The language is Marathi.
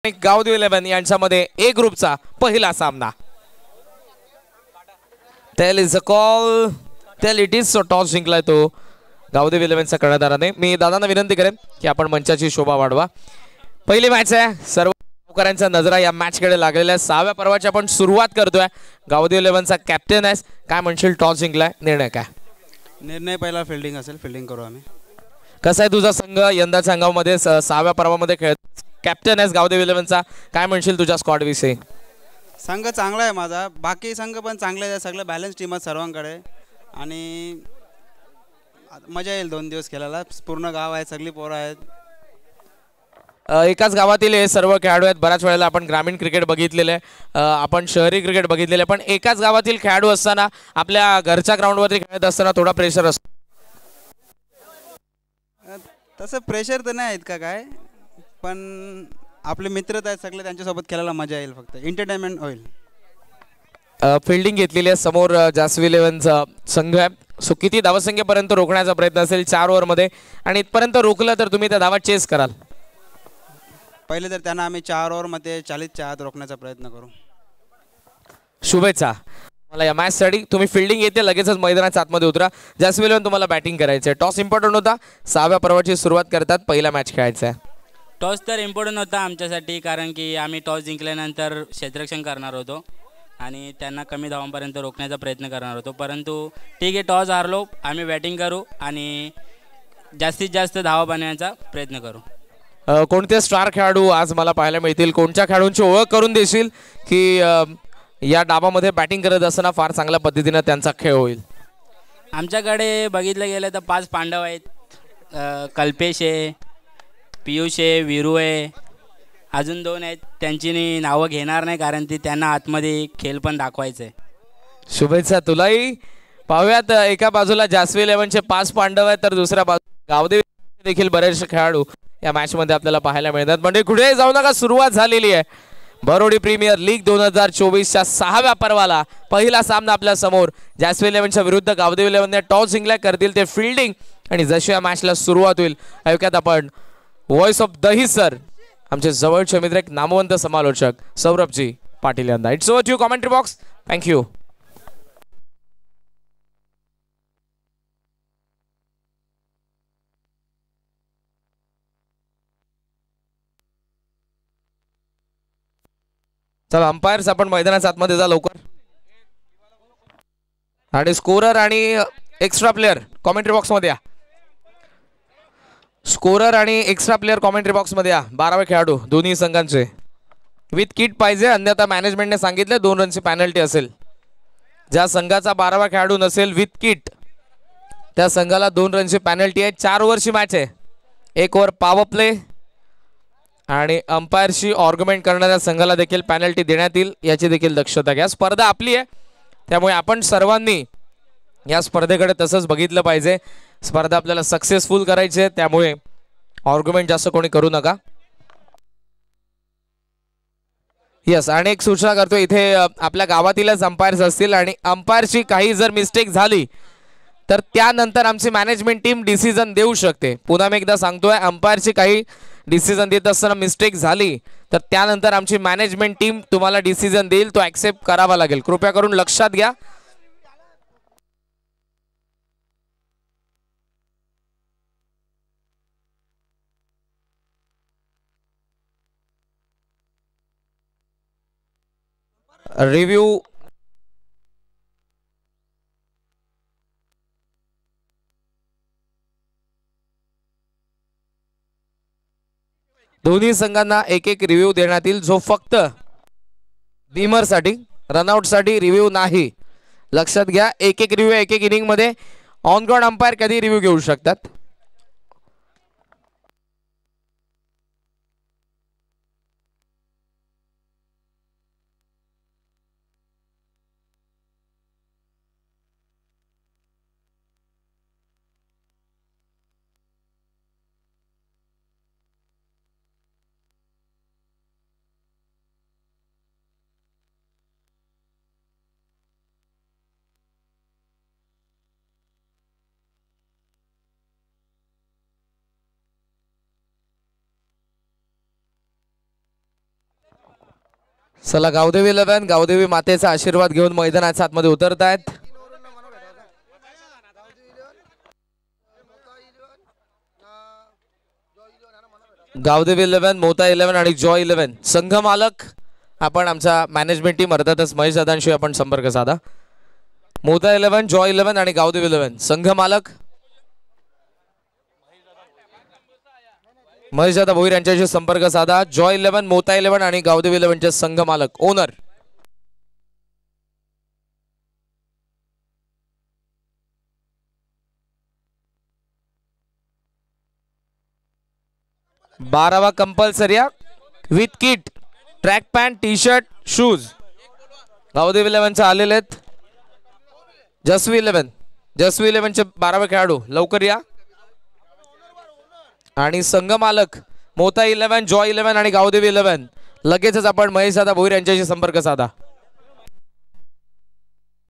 गावदेव 11 यांच्यामध्ये ए ग्रुपचा पहिला सामना. Tail is a call, tail it is. So toss जिंकलाय तो गावदेव 11चा कर्णधाराने. मी दादांना विनंती करेन की आपण मंचाची शोभा वाढवा. पहिली मॅच आहे, सर्व गावकऱ्यांच्या नजरा या मॅचकडे लागलेल्या आहे. 6व्या पर्वाची आपण सुरुवात करतोय. गावदेव 11चा कॅप्टन आहे, काय म्हणशील? टॉस जिंकलाय, निर्णय काय? निर्णय पहिला फिल्डिंग असेल, फिल्डिंग करू आम्ही. कसा आहे तुझा संघ यंदाच्या अंगामध्ये? 6व्या पर्वामध्ये खेळ कॅप्टन आहेस गावदेव 11चा, काय म्हणशील तुझ्या स्क्वॉड विषयी? संघ चांगला आहे माझा, बाकी संघ पण चांगले आहे, सगळे बॅलन्स टीम आहेत सर्वांकडे आणि मजा येईल 2 दिवस खेळायला. पूर्ण गाव आहे, सगळी पोरं आहेत. एकाच गावातील हे सर्व खेळाडू आहेत. बऱ्याच वेळेला आपण ग्रामीण क्रिकेट बघितलेलं आहे, आपण शहरी क्रिकेट बघितलेलं आहे, पण एकाच गावातील खेळाडू असताना आपल्या घरच्या ग्राउंडवरती खेळत असताना थोडा प्रेशर असतो. तसं प्रेशर तर नाही आहेत का काय, पण आपले मित्रच आहेत सगळे, त्यांच्यासोबत खेळायला मजा येईल, फक्त एंटरटेनमेंट होईल. फिल्डिंग घेतलेली आहे समोर जास्वी 11चा संघ आहे. सो किती धावसंख्येपर्यंत रोखण्याचा प्रयत्न असेल 4 ओव्हरमध्ये, आणि इथपर्यंत रोखलं तर तुम्ही त्या धावा चेस कराल? पहिले तर त्यांना आम्ही 4 ओव्हरमध्ये 40च्या आत रोखण्याचा प्रयत्न करू. शुभेच्छा मला या मॅचसाठी. तुम्ही फिल्डिंग येते लगेचच मैदानाच्या आतमध्ये उतरा. जास्वी 11 तुम्हाला बॅटिंग करायचं आहे. टॉस इम्पॉर्टंट होता, 6व्या पर्वाची सुरुवात करतात, पहिला मॅच खेळायचा आहे. टॉस तर इम्पॉर्टंट होता आमच्यासाठी, कारण की आम्ही टॉस जिंकल्यानंतर क्षेत्ररक्षण करणार होतो आणि त्यांना कमी धावांपर्यंत रोखण्याचा प्रयत्न करणार होतो. परंतु ठीक आहे, टॉस हारलो, आम्ही बॅटिंग करू आणि जास्तीत जास्त धावा बनवण्याचा प्रयत्न करू. कोणते स्टार खेळाडू आज मला पाहायला मिळतील? कोणत्या खेळाडूंची ओळख करून देशील की या डावामध्ये बॅटिंग करत असताना फार चांगल्या पद्धतीने त्यांचा खेळ होईल? आमच्याकडे बघितलं गेलं तर 5 पांडव आहेत. कल्पेश आहे, पियुष आहे, वीरू आहे, अजून 2 आहेत. त्यांची नावं घेणार नाही कारण ती त्यांना आतमध्ये खेळ पण दाखवायचं आहे. शुभेच्छा तुलाही. पाहूयात, एका बाजूला जास्वी 11चे 5 पांडव आहेत, तर दुसऱ्या बाजूला गावदेव देखील बरेचसे खेळाडू या मॅच मध्ये आपल्याला पाहायला मिळतात. म्हणजे कुठे जाऊ नका, सुरुवात झालेली आहे. बरोडी प्रीमियर लीग 2024च्या 6व्या पर्वाला पहिला सामना आपल्या समोर. जास्वी 11च्या विरुद्ध गावदेव 11ने टॉस जिंकलाय, करतील ते फिल्डिंग. आणि जशी या मॅचला सुरुवात होईल ऐकूयात आपण व्हॉइस ऑफ दहीसर, आमचे जवळचे मित्र, एक नामवंत समालोचक सौरभजी पाटील यांना. It's over to commentary box. Thank you. चला अंपायर्स, आपण मैदानाच्या आतमध्ये जा लवकर. आणि स्कोरर आणि एक्स्ट्रा प्लेयर कॉमेंट्री बॉक्स मध्ये या. स्कोरर आणि एक्स्ट्रा प्लेयर कॉमेंट्री बॉक्स मध्ये या. 12वे खेळाडू दोन्ही संघांचे विथ किट पाहिजे, अन्यथा मॅनेजमेंटने सांगितले 2 रनची पेनल्टी असेल. ज्या संघाचा 12वा खेळाडू नसेल विथ किट, त्या संघाला 2 रनची पेनल्टी आहे. 4 ओव्हरची मॅच आहे, 1 ओव्हर पॉवर प्ले, आणि अंपायरशी आर्ग्युमेंट करणाऱ्या संघाला देखील पेनल्टी देण्यात येईल, याची देखील दक्षता घ्या. स्पर्धा आपली आहे, त्यामुळे आपण सर्वांनी या स्पर्धेकडे तसंच बघितलं पाहिजे. स्पर्धा आपल्याला सक्सेसफुल करायची आहे, त्यामुळे आर्ग्युमेंट जास्त कोणी करू नका. यस, आणि एक सूचना करतो, इथे आपल्या गावातीलच अंपायर्स असतील आणि अंपायरची काही जर मिस्टेक झाली तर त्यानंतर आमची मॅनेजमेंट टीम डिसिजन देऊ शकते. पुन्हा मी एकदा सांगतोय, अंपायरची काही डिसिजन देत असताना मिस्टेक झाली तर त्यानंतर आमची मॅनेजमेंट टीम तुम्हाला डिसिजन देईल, तो ऍक्सेप्ट करावा लागेल. कृपया करून लक्षात घ्या. रिव्ह्यू दोन्ही संघांना एक रिव्ह्यू देण्यात येईल, जो फक्त बीमरसाठी, रनआउटसाठी रिव्ह्यू नाही. लक्षात घ्या, एक रिव्ह्यू एक इनिंग मध्ये. ऑन ग्राउंड अंपायर कधी रिव्ह्यू घेऊ शकतात. चला गावदेवी 11 गावदेवी मातेचा आशीर्वाद घेऊन मैदानाच्या आतमध्ये उतरत आहेत. गावदेवी 11 मोता 11 आणि जॉय 11 संघ मालक आपण आमचा मॅनेजमेंट टीम अर्थातच महेश दादांशी आपण संपर्क साधा. मोता 11 जॉय 11 आणि गावदेवी 11 संघ मालक महेश दादा भोईर यांच्याशी संपर्क साधा. जॉय 11 मोता 11 आणि गावदेवी 11 चे संघ मालक ओनर. बारावा compulsory with kit track pant T shirt shoes Gavdevi 11 आलेले आहेत. जसवी 11 चे 12वे खेळाडू लवकर या. आणि संघ मालक मोता 11 जॉय 11 आणि गावदेवी 11 लगेचच आपण महेश दादा भोईर यांच्याशी संपर्क साधा.